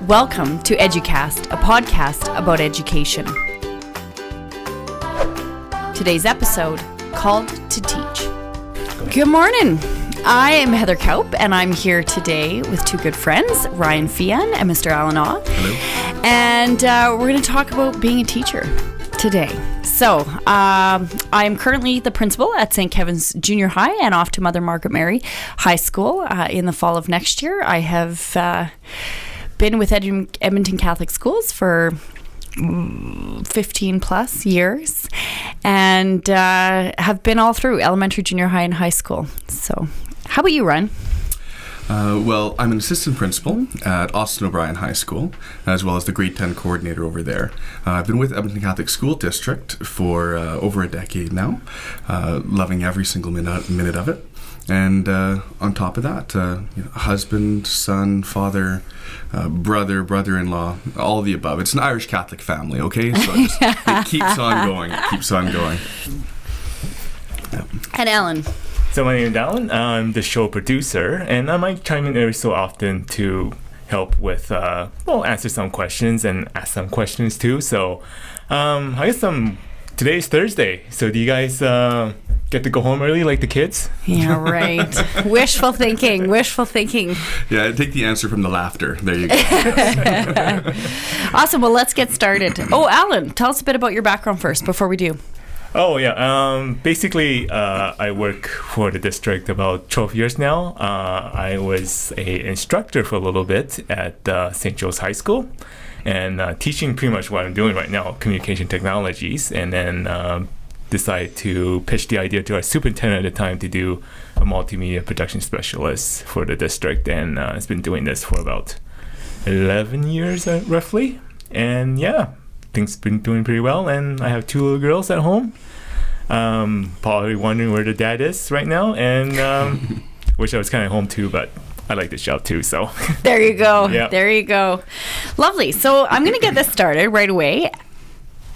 Welcome to EduCast, a podcast about education. Today's episode, Called to Teach. Good morning. I am Heather Kaup, and I'm here today with two good friends, Ryan Fian and Mr. Alan Aw. Hello. And we're going to talk about being a teacher today. So, I am currently the principal at St. Kevin's Junior High and off to Mother Margaret Mary High School in the fall of next year. I have been with Edmonton Catholic Schools for 15 plus years and have been all through elementary, junior high, and high school. So, how about you, Ryan? Well, I'm an assistant principal at Austin O'Brien High School, as well as the grade 10 coordinator over there. I've been with Edmonton Catholic School District for over a decade now, loving every single minute of it. And on top of that, husband, son, father, brother-in-law, all of the above. It's an Irish Catholic family, okay? So it keeps on going. It keeps on going. Yeah. And Alan? So my name is Alan. I'm the show producer, and I might chime in every so often to help with, answer some questions and ask some questions too. So I guess today's Thursday. So do you guys get to go home early like the kids? Yeah, right. Wishful thinking. Yeah, take the answer from the laughter. There you go. Awesome. Well, let's get started. Oh, Alan, tell us a bit about your background first before we do. Oh, yeah. Basically, I work for the district about 12 years now. I was an instructor for a little bit at St. Joe's High School and teaching pretty much what I'm doing right now, communication technologies, and then decided to pitch the idea to our superintendent at the time to do a multimedia production specialist for the district, and it's been doing this for about 11 years roughly. And yeah, things been doing pretty well, and I have two little girls at home. Probably wondering where the dad is right now, and wish I was kind of home too, but I like this job too, so. There you go. Yeah. There you go. Lovely. So I'm going to get this started right away.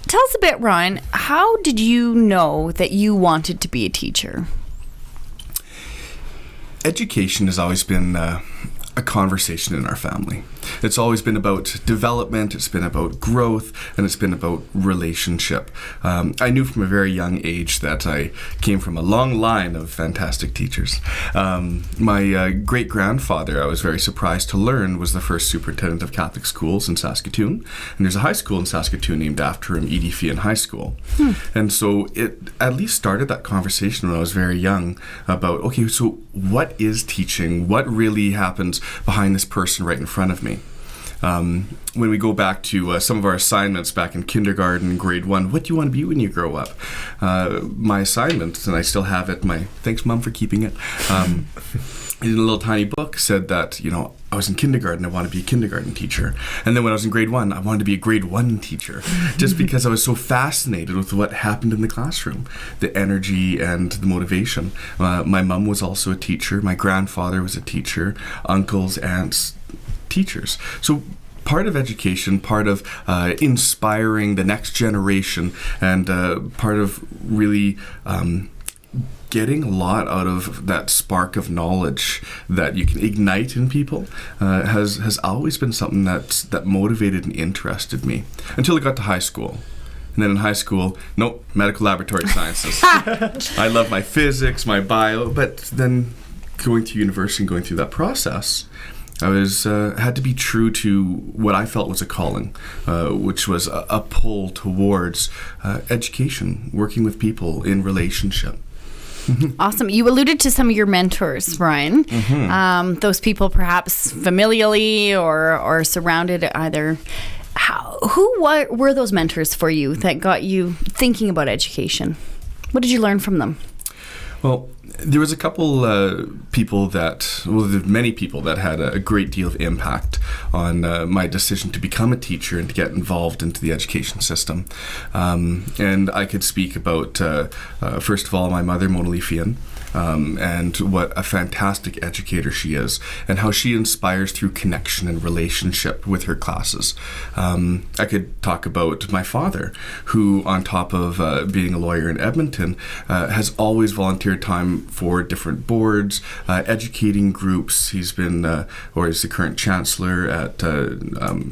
Tell us a bit, Ryan, how did you know that you wanted to be a teacher? Education has always been a conversation in our family. It's always been about development, it's been about growth, and it's been about relationship. I knew from a very young age that I came from a long line of fantastic teachers. My great-grandfather, I was very surprised to learn, was the first superintendent of Catholic schools in Saskatoon. And there's a high school in Saskatoon named after him, EduCast High School. And so it at least started that conversation when I was very young about, okay, so what is teaching? What really happens behind this person right in front of me? When we go back to some of our assignments back in kindergarten, grade 1, what do you want to be when you grow up? My assignment, and I still have it, thanks Mom for keeping it, in a little tiny book said that, I was in kindergarten, I wanted to be a kindergarten teacher. And then when I was in grade 1, I wanted to be a grade 1 teacher, just because I was so fascinated with what happened in the classroom, the energy and the motivation. My mom was also a teacher, my grandfather was a teacher, uncles, aunts, teachers. So part of education, part of inspiring the next generation, and part of really getting a lot out of that spark of knowledge that you can ignite in people has always been something that motivated and interested me until I got to high school. And then in high school, nope, medical laboratory sciences. I love my physics, my bio, but then going to university and going through that process, I had to be true to what I felt was a calling, which was a pull towards education, working with people in relationship. Awesome. You alluded to some of your mentors, Ryan. Those people perhaps familially or surrounded either. What were those mentors for you that got you thinking about education? What did you learn from them? Well, there was a couple many people that had a great deal of impact on my decision to become a teacher and to get involved into the education system. And I could speak about, first of all, my mother, Mona Lee Fian, and what a fantastic educator she is, and how she inspires through connection and relationship with her classes. I could talk about my father, who, on top of being a lawyer in Edmonton, has always volunteered time for different boards, educating groups. He's been, or is the current chancellor at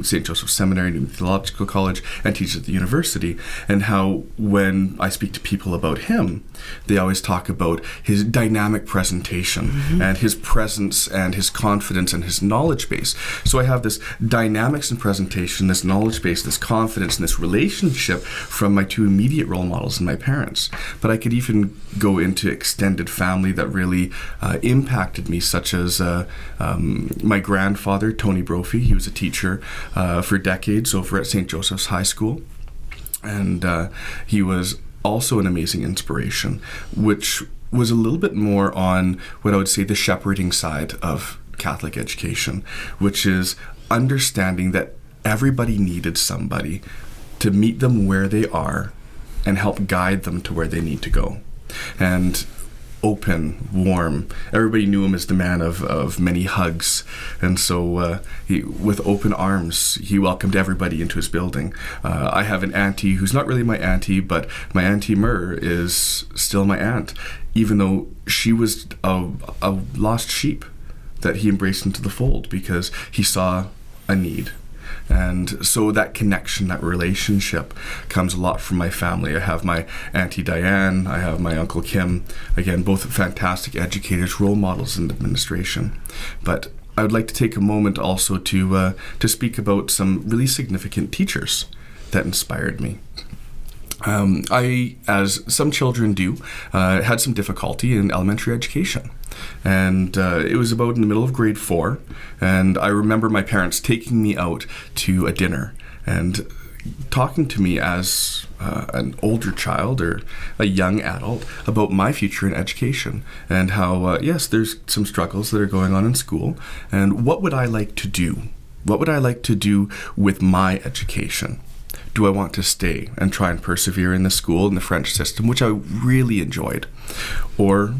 St. Joseph Seminary and Theological College, and teaches at the university. And how, when I speak to people about him, they always talk about his dynamic presentation and his presence and his confidence and his knowledge base. So I have this dynamics in presentation, this knowledge base, this confidence, and this relationship from my two immediate role models and my parents. But I could even go into extended family that really impacted me, such as my grandfather, Tony Brophy. He was a teacher for decades over at St. Joseph's High School. And he was also an amazing inspiration, which was a little bit more on what I would say the shepherding side of Catholic education, which is understanding that everybody needed somebody to meet them where they are and help guide them to where they need to go. And open, warm. Everybody knew him as the man of many hugs. And so with open arms, he welcomed everybody into his building. I have an auntie who's not really my auntie, but my Auntie Myrrh is still my aunt, even though she was a lost sheep that he embraced into the fold because he saw a need. And so that connection, that relationship comes a lot from my family. I have my Auntie Diane, I have my Uncle Kim, again, both fantastic educators, role models in administration. But I would like to take a moment also to speak about some really significant teachers that inspired me. I, as some children do, had some difficulty in elementary education. And it was about in the middle of grade 4, and I remember my parents taking me out to a dinner and talking to me as an older child or a young adult about my future in education and how, yes, there's some struggles that are going on in school, and what would I like to do? What would I like to do with my education? Do I want to stay and try and persevere in the school, in the French system, which I really enjoyed? Or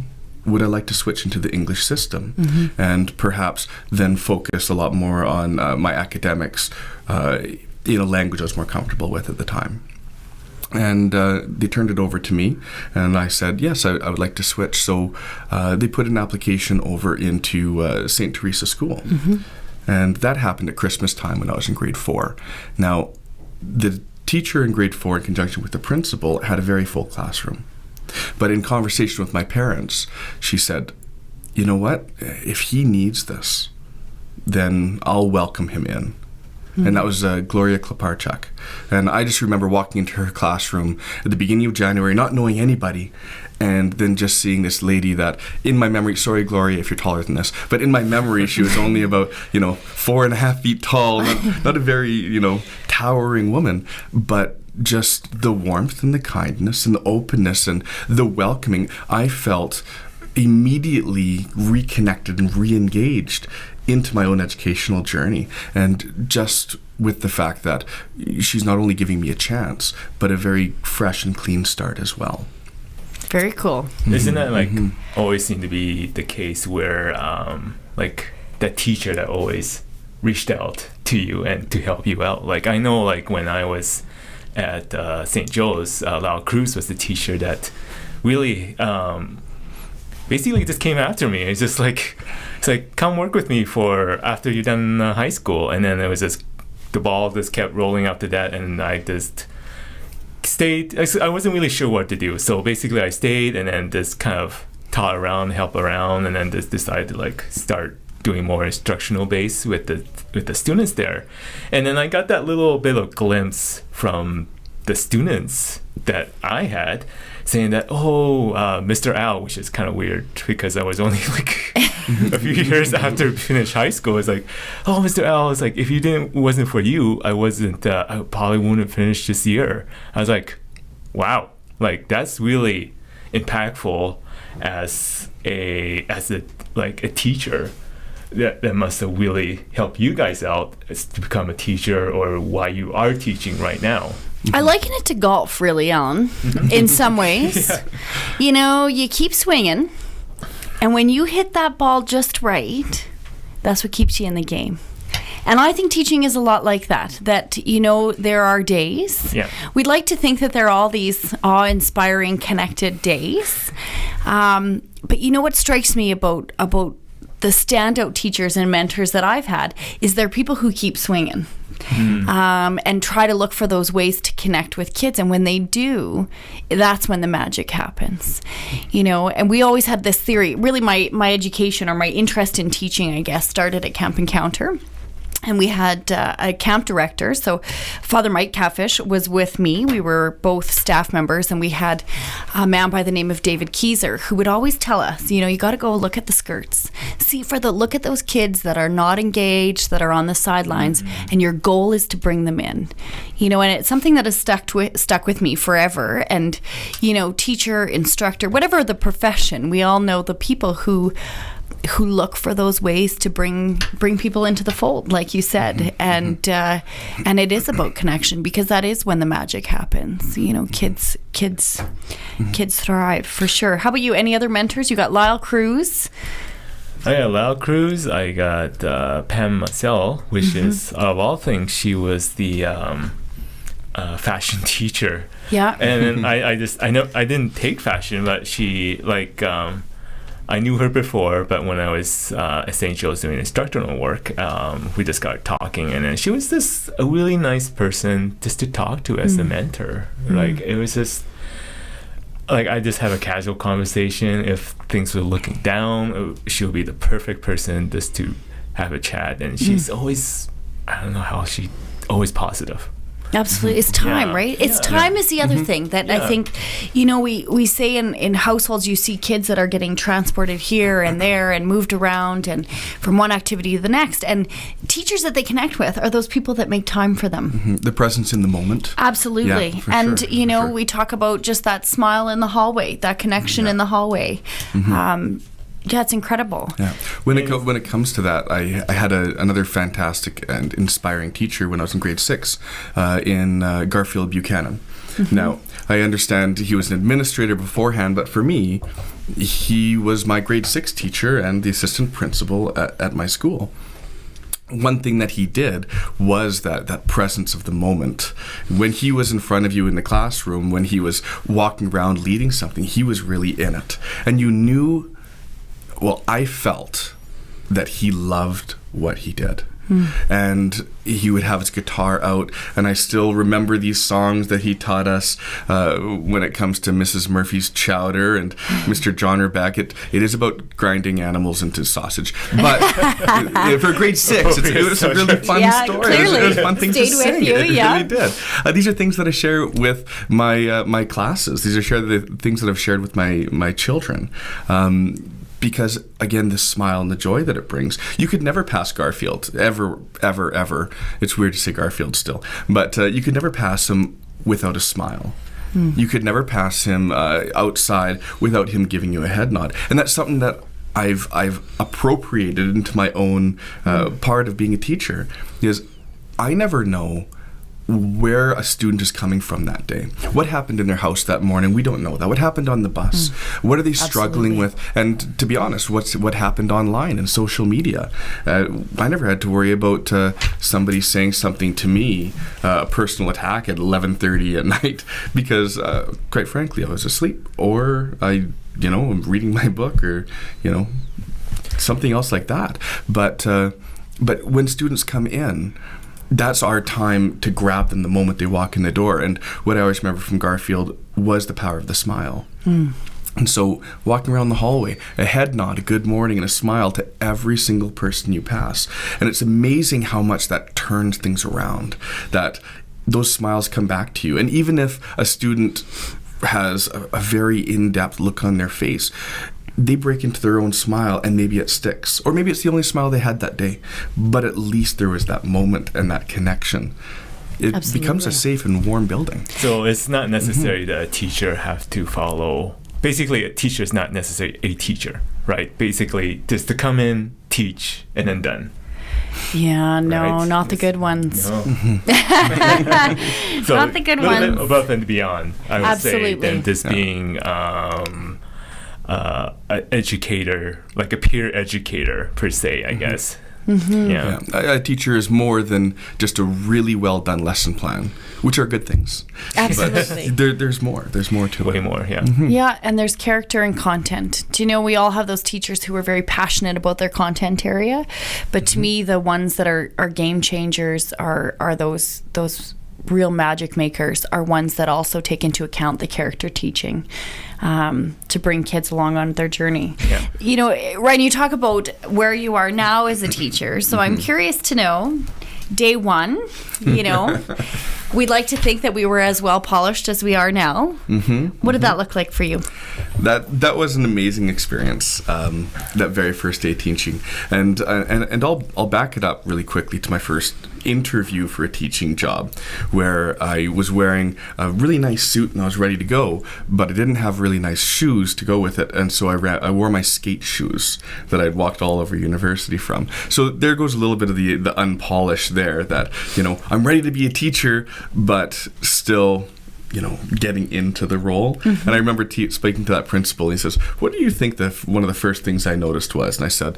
would I like to switch into the English system and perhaps then focus a lot more on my academics in a language I was more comfortable with at the time? And they turned it over to me, and I said, yes, I would like to switch. So they put an application over into St. Teresa School. And that happened at Christmas time when I was in grade 4. Now, the teacher in grade 4, in conjunction with the principal, had a very full classroom. But in conversation with my parents, she said, you know what? If he needs this, then I'll welcome him in. And that was Gloria Klaparchuk. And I just remember walking into her classroom at the beginning of January, not knowing anybody, and then just seeing this lady that, in my memory, sorry, Gloria, if you're taller than this, but in my memory, she was only about, 4.5 feet tall, not a very, towering woman, but just the warmth and the kindness and the openness and the welcoming, I felt immediately reconnected and re-engaged into my own educational journey. And just with the fact that she's not only giving me a chance, but a very fresh and clean start as well. Very cool. Isn't that always seem to be the case where that teacher that always reached out to you and to help you out? I know when I was at St. Joe's, Lau Cruz was the teacher that really basically just came after me. It's just it's come work with me for after you're done high school. And then it was just, the ball just kept rolling after that, and I just stayed. I wasn't really sure what to do. So basically I stayed and then just kind of taught around, helped around, and then just decided to start doing more instructional base with the students there. And then I got that little bit of glimpse from the students that I had saying that, Mr. Al, which is kind of weird because I was only a few years after finished high school. It's Mr. Al, it's if it wasn't for you, I probably wouldn't have finished this year. I was wow, that's really impactful as a teacher. That must have really helped you guys out to become a teacher, or why you are teaching right now. I liken it to golf, really, Alan, in some ways. Yeah. You keep swinging, And when you hit that ball just right, that's what keeps you in the game. And I think teaching is a lot like that, there are days. Yeah. We'd like to think that there are all these awe-inspiring, connected days. But what strikes me about the standout teachers and mentors that I've had is they're people who keep swinging. And try to look for those ways to connect with kids. And when they do, that's when the magic happens. And we always had this theory. Really, my education or my interest in teaching, I guess, started at Camp Encounter. And we had a camp director. So Father Mike Catfish was with me. We were both staff members. And we had a man by the name of David Keyser who would always tell us, you got to go look at the skirts. Look at those kids that are not engaged, that are on the sidelines. And your goal is to bring them in. And it's something that has stuck with me forever. And, teacher, instructor, whatever the profession, we all know the people who look for those ways to bring people into the fold, like you said, and it is about connection, because that is when the magic happens. Kids thrive for sure. How about you? Any other mentors? You got Lyle Cruz. I got Lyle Cruz. I got Pam Massell, which is, of all things, she was the fashion teacher. Yeah. And I didn't take fashion, but she I knew her before, but when I was at St. Joe's doing instructional work, we just got talking, and then she was just a really nice person just to talk to as a mentor. It was just I just have a casual conversation. If things were looking down, she'll be the perfect person just to have a chat, and she's always, I don't know how, she always positive. Absolutely. It's time, right? It's time is the other thing that I think, we say in households, you see kids that are getting transported here and there and moved around and from one activity to the next. And teachers that they connect with are those people that make time for them. The presence in the moment. Absolutely. Yeah, and, sure. We talk about just that smile in the hallway, that connection in the hallway. Yeah, it's incredible. Yeah. When it comes to that, I had another fantastic and inspiring teacher when I was in grade 6 in Garfield Buchanan. Now, I understand he was an administrator beforehand, but for me, he was my grade 6 teacher and the assistant principal at my school. One thing that he did was that presence of the moment. When he was in front of you in the classroom, when he was walking around leading something, he was really in it. And you knew... Well, I felt that he loved what he did. And he would have his guitar out, and I still remember these songs that he taught us when it comes to Mrs. Murphy's Chowder and Mr. John Herbeck. It is about grinding animals into sausage. But for grade 6, it was a really fun story. Clearly. It was fun thing to sing. You, it really did. These are things that I share with my classes. These are the things that I've shared with my children. Because, again, the smile and the joy that it brings. You could never pass Garfield, ever, ever, ever. It's weird to say Garfield still. But you could never pass him without a smile. You could never pass him outside without him giving you a head nod. And that's something that I've appropriated into my own part of being a teacher, is I never know where a student is coming from that day. What happened in their house that morning? We don't know that. What happened on the bus? What are they struggling with? And to be honest, what happened online and social media? I never had to worry about somebody saying something to me, a personal attack at 11:30 at night, because quite frankly, I was asleep, or I'm reading my book, or something else like that. But when students come in, that's our time to grab them the moment they walk in the door. And what I always remember from Garfield was the power of the smile. And so walking around the hallway, a head nod, a good morning, and a smile to every single person you pass. And it's amazing how much that turns things around, that those smiles come back to you. And even if a student has a very in-depth look on their face, they break into their own smile, and maybe it sticks. Or maybe it's the only smile they had that day. But at least there was that moment and that connection. It becomes a safe and warm building. So it's not necessary that a teacher have to follow. Basically, a teacher is not necessarily a teacher, right? Basically, just to come in, teach, and then done. Yeah, no, right? Not the good ones. No. Not the good ones. Above and beyond, I would say, than just being an educator, like a peer educator per se, I guess. Yeah. A teacher is more than just a really well done lesson plan, which are good things. Absolutely. But there's more. There's more to it. Way more, yeah. Yeah, and there's character and content. Do you know, we all have those teachers who are very passionate about their content area, but to me, the ones that are game changers are those real magic makers, are ones that also take into account the character teaching to bring kids along on their journey. Yeah. You know, Ryan, you talk about where you are now as a teacher, so I'm curious to know, day one, you know, we'd like to think that we were as well polished as we are now. What did that look like for you? That was an amazing experience. That very first day teaching, and I'll back it up really quickly to my first interview for a teaching job, where I was wearing a really nice suit and I was ready to go, but I didn't have really nice shoes to go with it, and so I wore my skate shoes that I'd walked all over university from. So there goes a little bit of the unpolished there, that, you know, I'm ready to be a teacher, but still, you know, getting into the role. And I remember speaking to that principal. He says, "What do you think one of the first things I noticed was?" And I said,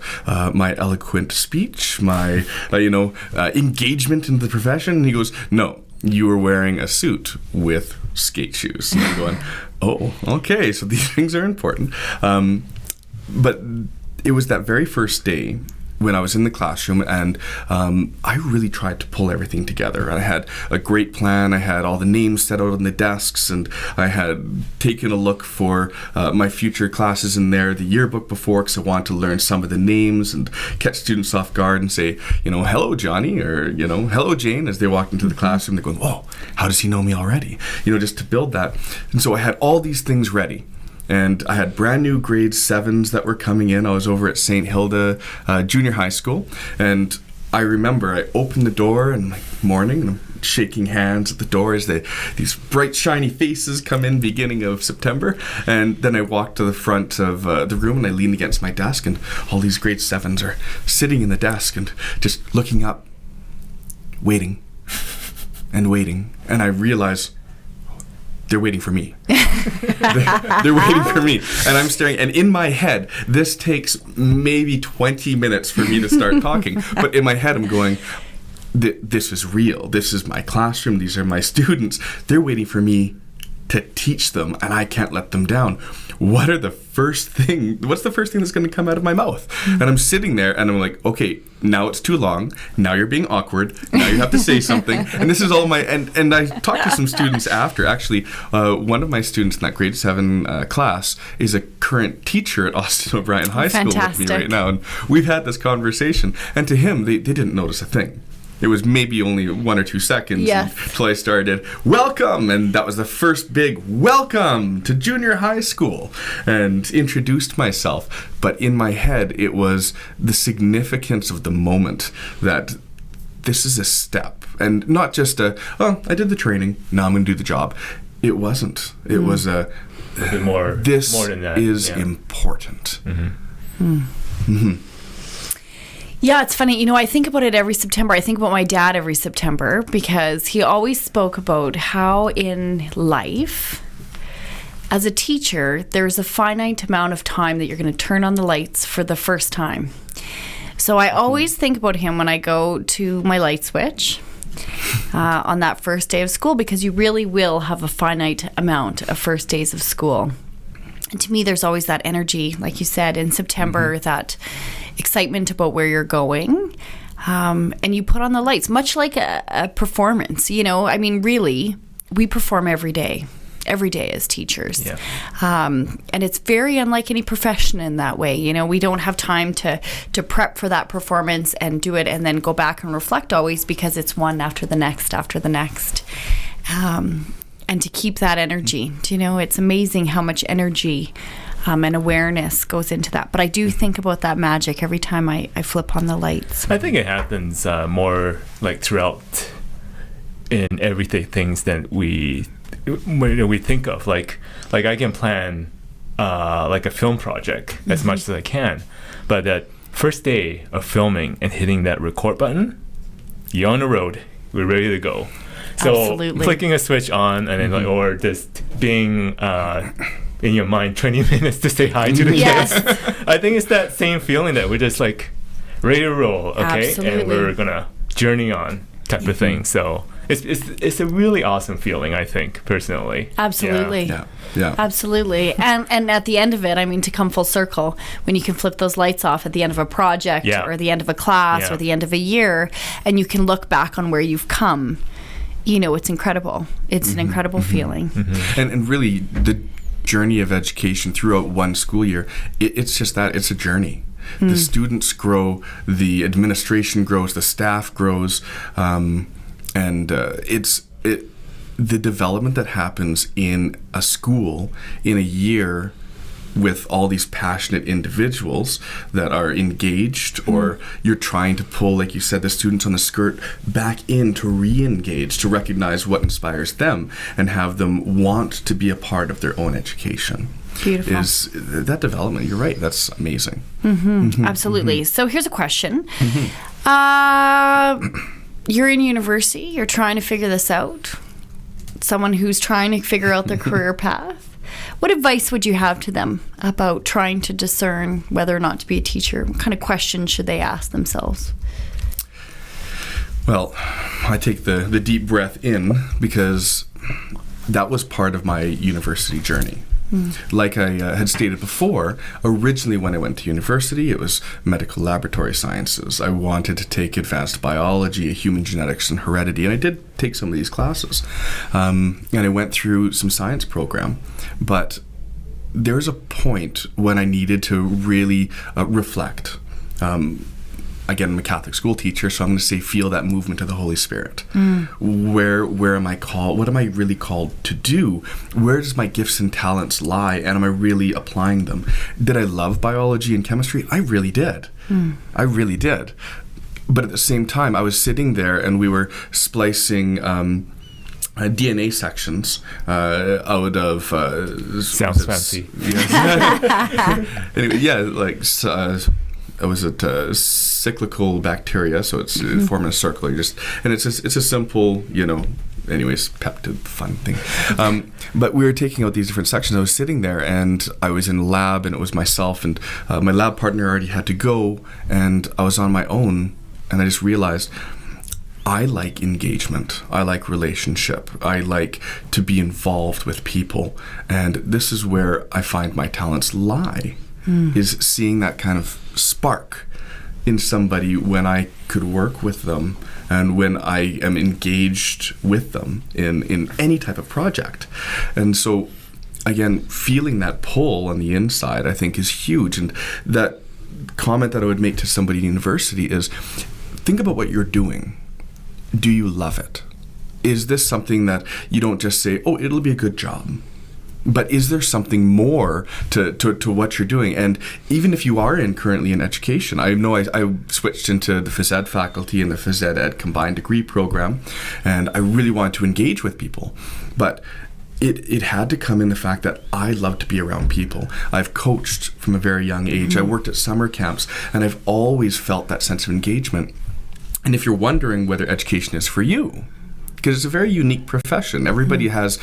"My eloquent speech, my engagement in the profession." And he goes, "No, you were wearing a suit with skate shoes." And I'm going, "Oh, okay, so these things are important." But it was that very first day when I was in the classroom, and I really tried to pull everything together. I had a great plan. I had all the names set out on the desks, and I had taken a look for my future classes in there, the yearbook before, because I wanted to learn some of the names and catch students off guard and say, you know, "Hello, Johnny," or, you know, "Hello, Jane," as they walked into the classroom. They're going, "Whoa, how does he know me already?" You know, just to build that. And so I had all these things ready. And I had brand new grade 7s that were coming in. I was over at St. Hilda Junior High School. And I remember I opened the door in the morning, and I'm shaking hands at the door as these bright, shiny faces come in beginning of September. And then I walked to the front of the room, and I leaned against my desk, and all these grade 7s are sitting in the desk and just looking up, waiting and waiting. And I realized they're waiting for me. They're waiting for me. And I'm staring. And in my head, this takes maybe 20 minutes for me to start talking. But in my head, I'm going, this is real. This is my classroom. These are my students. They're waiting for me to teach them, and I can't let them down. What's the first thing that's going to come out of my mouth? And I'm sitting there, and I'm like, okay, now it's too long. Now you're being awkward. Now you have to say something. And this is all and I talked to some students after. Actually, one of my students in that grade 7 class is a current teacher at Austin O'Brien High School with me right now. And we've had this conversation. And to him, they didn't notice a thing. It was maybe only 1 or 2 seconds until I started, "Welcome!" And that was the first big welcome to junior high school, and introduced myself. But in my head, it was the significance of the moment, that this is a step, and not just I did the training, now I'm going to do the job. It wasn't. It was a bit more. This more than that. is important. Yeah, it's funny. You know, I think about it every September. I think about my dad every September, because he always spoke about how in life, as a teacher, there's a finite amount of time that you're going to turn on the lights for the first time. So I always think about him when I go to my light switch on that first day of school, because you really will have a finite amount of first days of school. And to me, there's always that energy, like you said, in September, that excitement about where you're going. And you put on the lights, much like a performance. You know, I mean, really, we perform every day as teachers. Yeah. And it's very unlike any profession in that way. You know, we don't have time to prep for that performance and do it and then go back and reflect always, because it's one after the next. And to keep that energy, you know, it's amazing how much energy and awareness goes into that. But I do think about that magic every time I flip on the lights. I think it happens more like throughout in everyday things that we think of. Like I can plan like a film project as much as I can, but that first day of filming and hitting that record button, you're on the road, we're ready to go. So Absolutely. Flicking a switch on, and then or just being in your mind 20 minutes to say hi to the Yes. kids. I think it's that same feeling that we're just like ready to roll, okay? Absolutely. And we're gonna journey on type of thing. So it's a really awesome feeling, I think, personally. Absolutely. Yeah. Absolutely. And at the end of it, I mean, to come full circle, when you can flip those lights off at the end of a project or the end of a class or the end of a year, and you can look back on where you've come, you know, it's incredible. It's an incredible feeling. And really, the journey of education throughout one school year, it's just that, it's a journey. The students grow, the administration grows, the staff grows, and the development that happens in a school in a year with all these passionate individuals that are engaged, or you're trying to pull, like you said, the students on the skirt back in to re-engage, to recognize what inspires them and have them want to be a part of their own education. Beautiful. Is that development? You're right. That's amazing. Absolutely. So here's a question. You're in university. You're trying to figure this out. Someone who's trying to figure out their career path. What advice would you have to them about trying to discern whether or not to be a teacher? What kind of questions should they ask themselves? Well, I take the deep breath in, because that was part of my university journey. Like I had stated before, originally when I went to university, it was medical laboratory sciences. I wanted to take advanced biology, human genetics, and heredity, and I did take some of these classes. And I went through some science program, but there's a point when I needed to really reflect. Again, I'm a Catholic school teacher, so I'm going to say feel that movement of the Holy Spirit. Where am I called? What am I really called to do? Where does my gifts and talents lie? And am I really applying them? Did I love biology and chemistry? I really did. I really did. But at the same time, I was sitting there and we were splicing DNA sections out of... Sounds fancy. Anyway, was it cyclical bacteria? So it's forming a circle. And it's a simple, anyways, peptide fun thing. But we were taking out these different sections. I was sitting there and I was in lab, and it was myself and my lab partner already had to go, and I was on my own, and I just realized I like engagement. I like relationship. I like to be involved with people. And this is where I find my talents lie. Is seeing that kind of spark in somebody when I could work with them and when I am engaged with them in any type of project. And so, again, feeling that pull on the inside, I think, is huge. And that comment that I would make to somebody in university is, think about what you're doing. Do you love it? Is this something that you don't just say, oh, it'll be a good job? But is there something more to what you're doing? And even if you are currently in education, I know I switched into the phys ed faculty and the phys ed combined degree program, and I really wanted to engage with people. But it had to come in the fact that I love to be around people. I've coached from a very young age. I worked at summer camps, and I've always felt that sense of engagement. And if you're wondering whether education is for you, because it's a very unique profession. Everybody has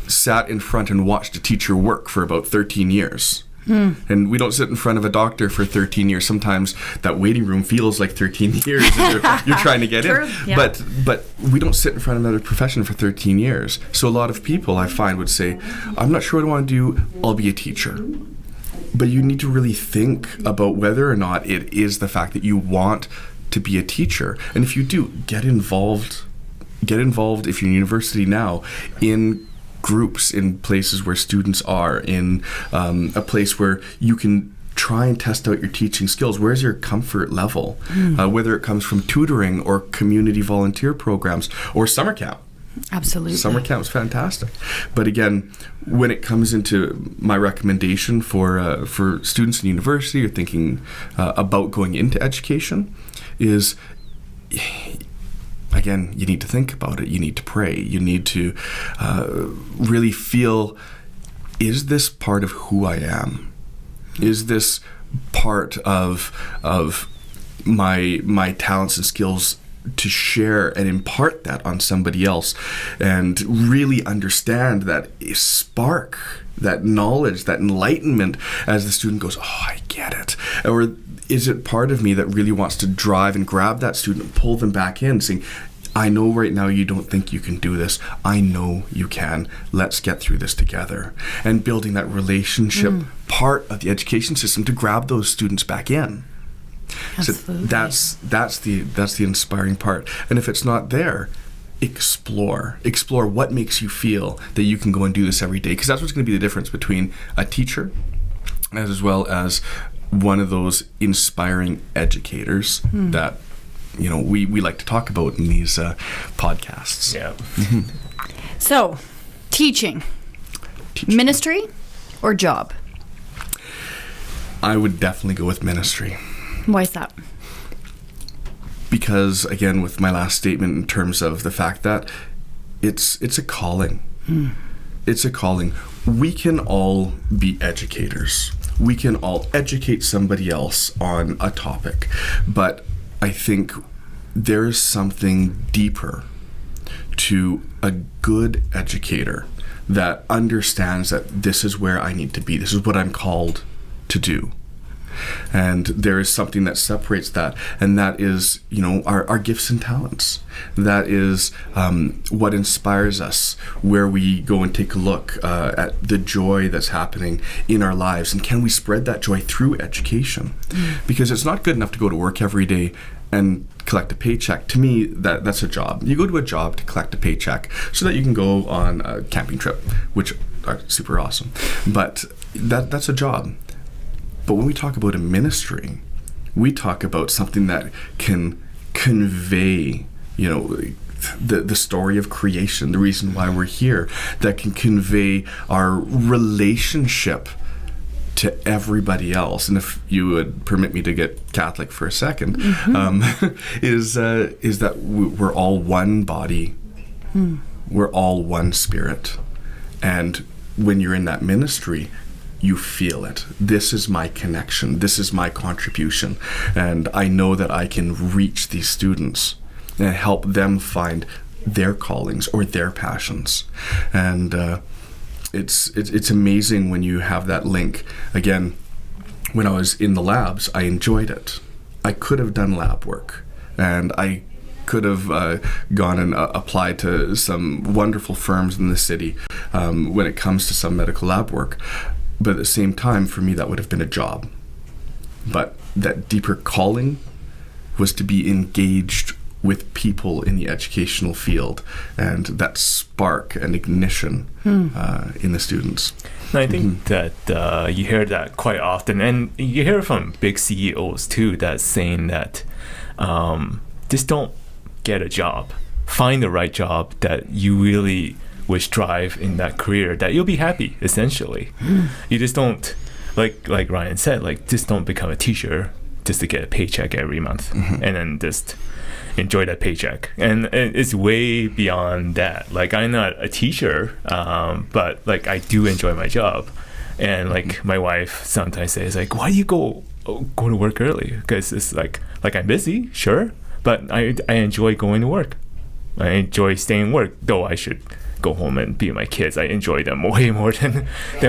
sat in front and watched a teacher work for about 13 years. And we don't sit in front of a doctor for 13 years. Sometimes that waiting room feels like 13 years and you're trying to get in. Yeah. But we don't sit in front of another profession for 13 years. So a lot of people, I find, would say, I'm not sure what I want to do, I'll be a teacher. But you need to really think about whether or not it is the fact that you want to be a teacher. And if you do, get involved if you're in university now in groups, in places where students are, in a place where you can try and test out your teaching skills. Where's your comfort level? Whether it comes from tutoring or community volunteer programs or summer camp. Absolutely. Summer camp's fantastic. But again, when it comes into my recommendation for students in university or thinking about going into education is... Again, you need to think about it. You need to pray. You need to really feel, is this part of who I am? Is this part of my talents and skills to share and impart that on somebody else and really understand that spark, that knowledge, that enlightenment as the student goes, oh, I get it. Or is it part of me that really wants to drive and grab that student and pull them back in, saying, I know right now you don't think you can do this. I know you can. Let's get through this together. And building that relationship part of the education system to grab those students back in. Absolutely. So that's the inspiring part. And if it's not there, explore what makes you feel that you can go and do this every day, because that's what's going to be the difference between a teacher as well as one of those inspiring educators that we like to talk about in these podcasts. Yeah. So, teaching, ministry, or job? I would definitely go with ministry. Why is that? Because, again, with my last statement in terms of the fact that it's a calling. It's a calling. We can all be educators. We can all educate somebody else on a topic. But I think there's something deeper to a good educator that understands that this is where I need to be. This is what I'm called to do. And there is something that separates that, and that is, our gifts and talents. That is what inspires us, where we go and take a look at the joy that's happening in our lives, and can we spread that joy through education? Because it's not good enough to go to work every day and collect a paycheck. To me, that's a job. You go to a job to collect a paycheck so that you can go on a camping trip, which are super awesome. But that's a job. But when we talk about a ministry, we talk about something that can convey, the story of creation, the reason why we're here, that can convey our relationship to everybody else. And if you would permit me to get Catholic for a second, is that we're all one body, we're all one spirit. And when you're in that ministry, you feel it. This is my connection. This is my contribution. And I know that I can reach these students and help them find their callings or their passions. And it's amazing when you have that link. Again, when I was in the labs, I enjoyed it. I could have done lab work, and I could have gone and applied to some wonderful firms in the city when it comes to some medical lab work. But at the same time, for me, that would have been a job. But that deeper calling was to be engaged with people in the educational field, and that spark and ignition in the students. And I think that you hear that quite often, and you hear from big CEOs too, that's saying that just don't get a job. Find the right job that you really would strive in that career, that you'll be happy, essentially. You just don't, like Ryan said, just don't become a teacher just to get a paycheck every month and then just enjoy that paycheck. And it's way beyond that. I'm not a teacher, but I do enjoy my job. And my wife sometimes says, why do you go to work early? Because it's I'm busy, sure, but I enjoy going to work. I enjoy staying work, though I should go home and be with my kids. I enjoy them way more than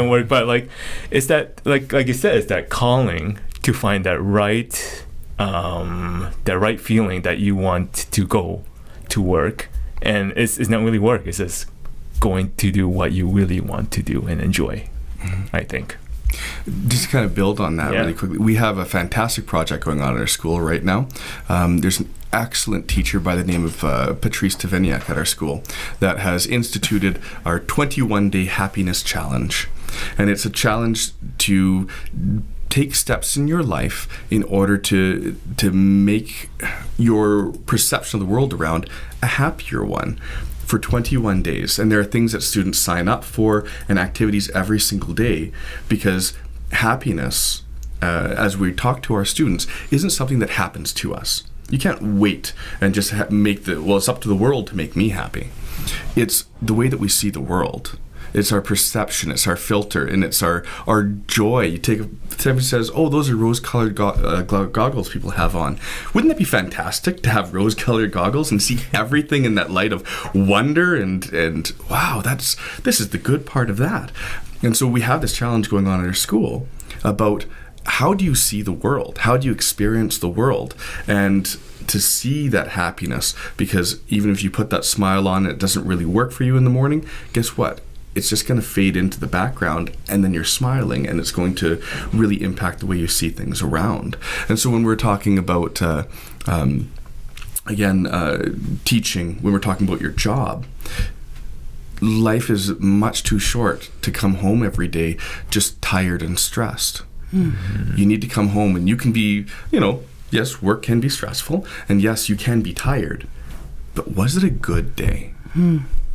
work. But it's that like you said, it's that calling to find that right feeling that you want to go to work, and it's not really work. It's just going to do what you really want to do and enjoy. I think. Just to kind of build on that really quickly, we have a fantastic project going on at our school right now. There's an excellent teacher by the name of Patrice Taveniak at our school that has instituted our 21-day happiness challenge. And it's a challenge to take steps in your life in order to make your perception of the world around a happier one for 21 days. And there are things that students sign up for and activities every single day, because happiness, as we talk to our students, isn't something that happens to us. You can't wait and just it's up to the world to make me happy. It's the way that we see the world. It's our perception, it's our filter, and it's our joy. You take somebody says, "Oh, those are rose-colored goggles people have on." Wouldn't that be fantastic to have rose-colored goggles and see everything in that light of wonder and wow, this is the good part of that. And so we have this challenge going on in our school about how do you see the world? How do you experience the world? And to see that happiness, because even if you put that smile on, it doesn't really work for you in the morning, guess what? It's just going to fade into the background, and then you're smiling, and it's going to really impact the way you see things around. And so when we're talking about, teaching, when we're talking about your job, life is much too short to come home every day just tired and stressed. Mm-hmm. You need to come home, and you can be, yes, work can be stressful, and yes, you can be tired, but was it a good day?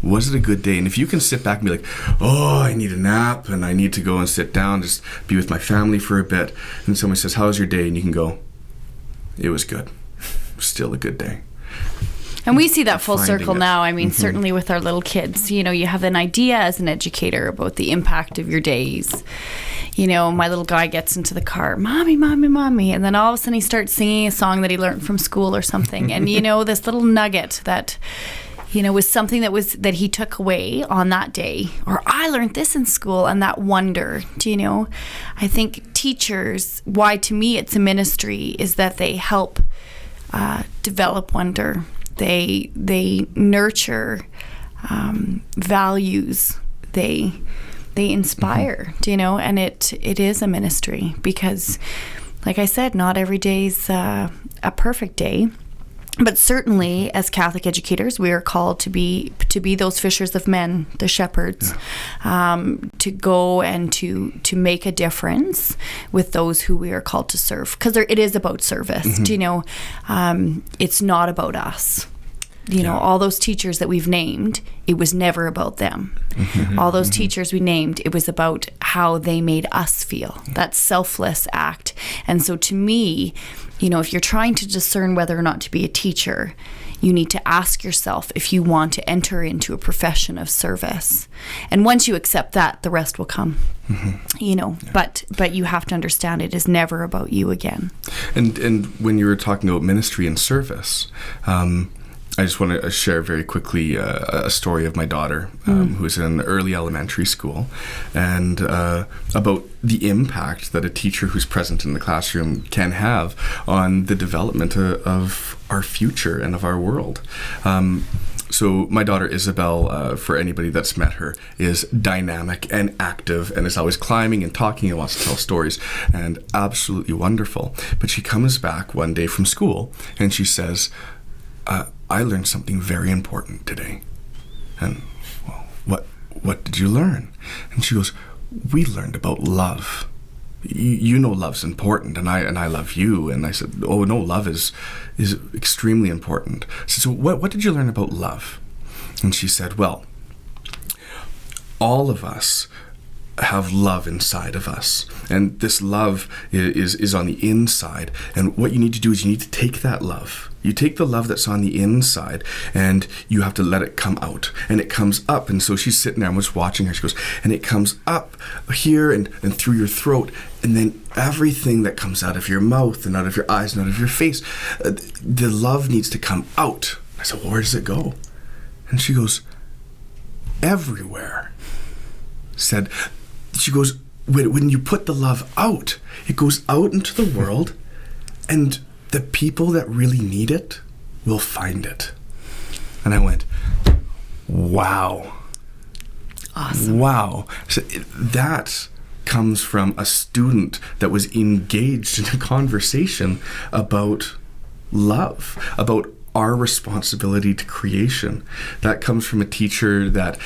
Was it a good day? And if you can sit back and be like, oh, I need a nap and I need to go and sit down, just be with my family for a bit. And someone says, how was your day? And you can go, it was good. Still a good day. And we see that full circle now. I mean, Mm-hmm. certainly with our little kids, you have an idea as an educator about the impact of your days. My little guy gets into the car, mommy, mommy, mommy. And then all of a sudden he starts singing a song that he learned from school or something. And, this little nugget that, was something that he took away on that day. Or I learned this in school, and that wonder, I think teachers, why to me it's a ministry, is that they help develop wonder. They nurture values. They inspire, and it is a ministry because, like I said, not every day's a perfect day. But certainly, as Catholic educators, we are called to be those fishers of men, the shepherds, to go and to make a difference with those who we are called to serve. Because it is about service. Mm-hmm. It's not about us. All those teachers that we've named, it was never about them. Mm-hmm. All those teachers we named, it was about how they made us feel. That selfless act. And so to me, if you're trying to discern whether or not to be a teacher, you need to ask yourself if you want to enter into a profession of service. And once you accept that, the rest will come. Mm-hmm. But you have to understand it is never about you again. And when you were talking about ministry and service, I just want to share very quickly a story of my daughter, who's in early elementary school, and about the impact that a teacher who's present in the classroom can have on the development of our future and of our world. So my daughter Isabel, for anybody that's met her, is dynamic and active and is always climbing and talking and wants to tell stories and absolutely wonderful. But she comes back one day from school and she says, I learned something very important today. And, well, what did you learn? And she goes, we learned about love. You know love's important, and I love you. And I said, oh, no, love is extremely important. I said, so what did you learn about love? And she said, well, all of us have love inside of us, and this love is on the inside, and what you need to do is you need to take that love. You take the love that's on the inside and you have to let it come out, and it comes up. And so she's sitting there, I'm just watching her, she goes, and it comes up here and through your throat, and then everything that comes out of your mouth and out of your eyes and out of your face, the love needs to come out. I said, well, where does it go? And she goes, everywhere. She goes, when you put the love out, it goes out into the world, and the people that really need it will find it. And I went, wow. Awesome. Wow. So that comes from a student that was engaged in a conversation about love, about our responsibility to creation. That comes from a teacher that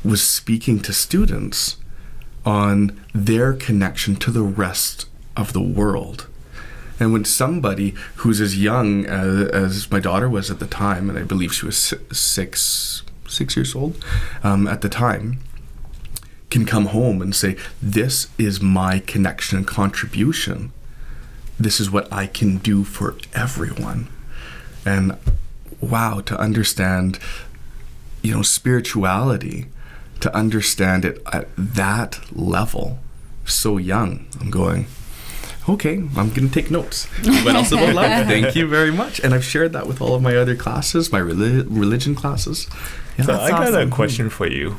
was speaking to students on their connection to the rest of the world. And when somebody who's as young as my daughter was at the time, and I believe she was 6 years old at the time, can come home and say, this is my connection and contribution. This is what I can do for everyone. And wow, to understand, spirituality, to understand it at that level, so young, I'm going, okay, I'm going to take notes. What else about love? Thank you very much. And I've shared that with all of my other classes, my religion classes. Yeah. So I got awesome. a question for you.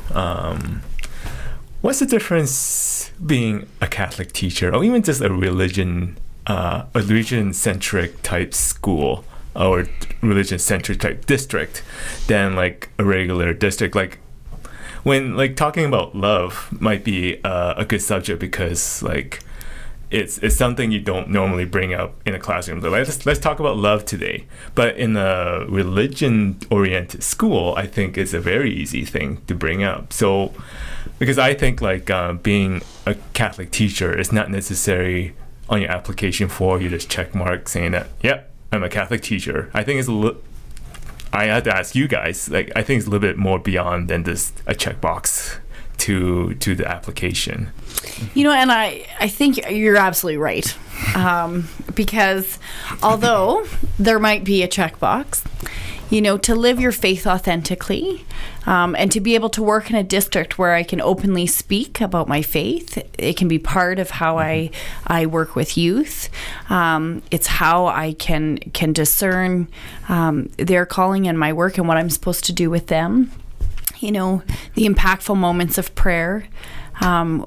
What's the difference being a Catholic teacher, or even just a religion-centric type school or religion-centric type district, than like a regular district? Like, when like talking about love might be a good subject, because like it's something you don't normally bring up in a classroom. So let's talk about love today. But in a religion-oriented school, I think it's a very easy thing to bring up. So, because I think like being a Catholic teacher is not necessary on your application form. You just check mark saying that, yep, I'm a Catholic teacher. I think it's I had to ask you guys, like, I think it's a little bit more beyond than just a checkbox to the application. You know, and I think you're absolutely right. Because although there might be a checkbox, you know, to live your faith authentically, and to be able to work in a district where I can openly speak about my faith, it can be part of how I work with youth. It's how I can discern their calling and my work and what I'm supposed to do with them. You know, the impactful moments of prayer,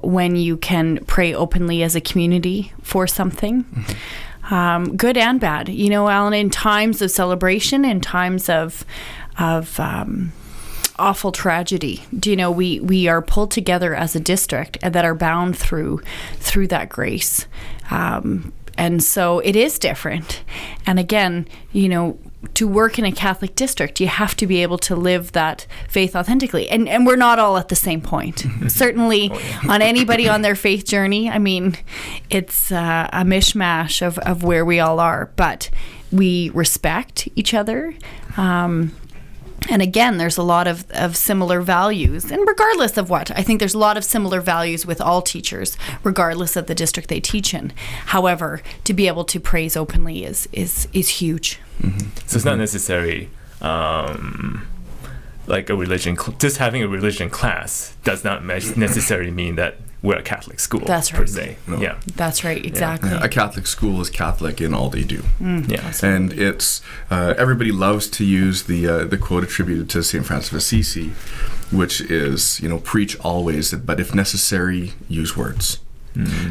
when you can pray openly as a community for something. Good and bad, you know, Alan, in times of celebration, in times of awful tragedy, do you know, we are pulled together as a district and that are bound through that grace. And so it is different. And again, you know, to work in a Catholic district, you have to be able to live that faith authentically. And we're not all at the same point. Certainly on anybody on their faith journey, I mean, it's a mishmash of where we all are. But we respect each other. And again, there's a lot of similar values. And regardless of what, I think there's a lot of similar values with all teachers, regardless of the district they teach in. However, to be able to praise openly is huge. So it's not necessary, like a religion, just having a religion class does not necessarily mean that we're a Catholic school. That's right. Per se. No. Yeah. That's right, exactly. Yeah. A Catholic school is Catholic in all they do. Yeah. And it's, everybody loves to use the quote attributed to St. Francis of Assisi, which is, you know, preach always, but if necessary, use words.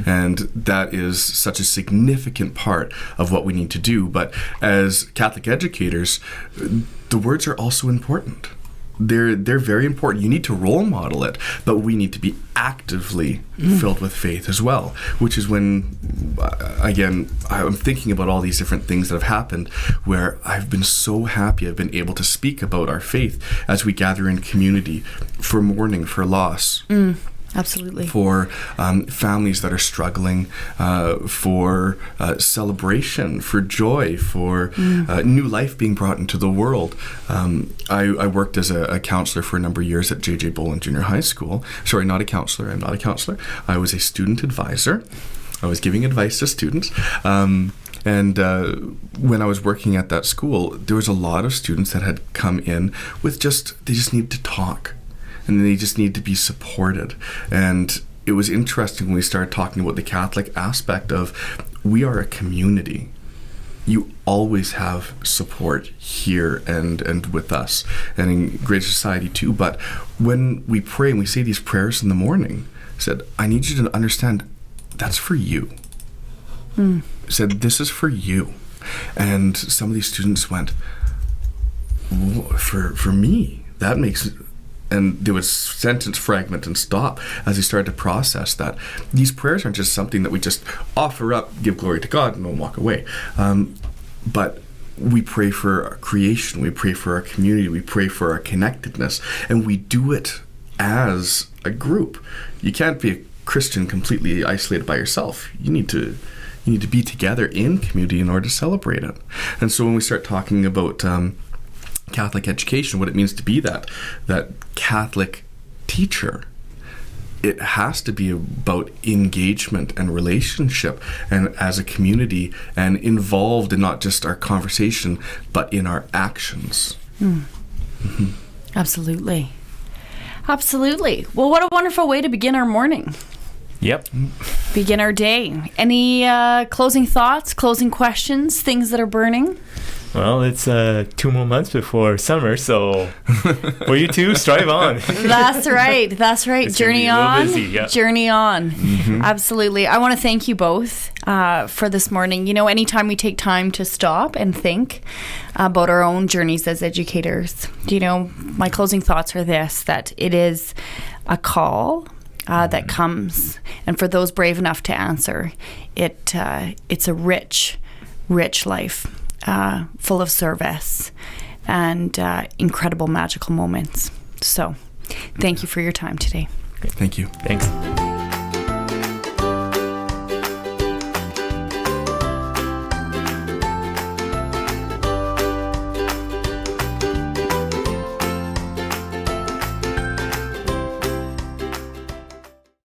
And that is such a significant part of what we need to do. But as Catholic educators, the words are also important. They're very important. You need to role model it, but we need to be actively filled with faith as well, which is when, again, I'm thinking about all these different things that have happened where I've been so happy I've been able to speak about our faith as we gather in community for mourning, for loss. Absolutely. For families that are struggling, for celebration, for joy, for new life being brought into the world. I worked as a counselor for a number of years at J.J. Boland Junior High School. Sorry, not a counselor. I'm not a counselor. I was a student advisor. I was giving advice to students. And when I was working at that school, there was a lot of students that had come in with they just need to talk. And they just need to be supported. And it was interesting when we started talking about the Catholic aspect of we are a community. You always have support here and with us and in Greater Society too. But when we pray and we say these prayers in the morning, I said, I need you to understand that's for you. I said, this is for you. And some of these students went, for me, that makes... And there was sentence fragment and stop as they started to process that. These prayers aren't just something that we just offer up, give glory to God, and then walk away. But we pray for our creation, we pray for our community, we pray for our connectedness, and we do it as a group. You can't be a Christian completely isolated by yourself. You need to be together in community in order to celebrate it. And so when we start talking about Catholic education, what it means to be that Catholic teacher, it has to be about engagement and relationship and as a community and involved in not just our conversation but in our actions. Absolutely. Absolutely. Well, what a wonderful way to begin our morning. Yep. Begin our day. Any closing thoughts, closing questions, things that are burning? Well, it's 2 more months before summer, so for you two, strive on. That's right. That's right. It's Journey gonna be a little on. busy, yeah. Journey on. Absolutely. I want to thank you both for this morning. You know, anytime we take time to stop and think about our own journeys as educators, you know, my closing thoughts are this, that it is a call that comes, and for those brave enough to answer, it's a rich life. Full of service and incredible magical moments. So, thank you for your time today. Thank you. Thanks.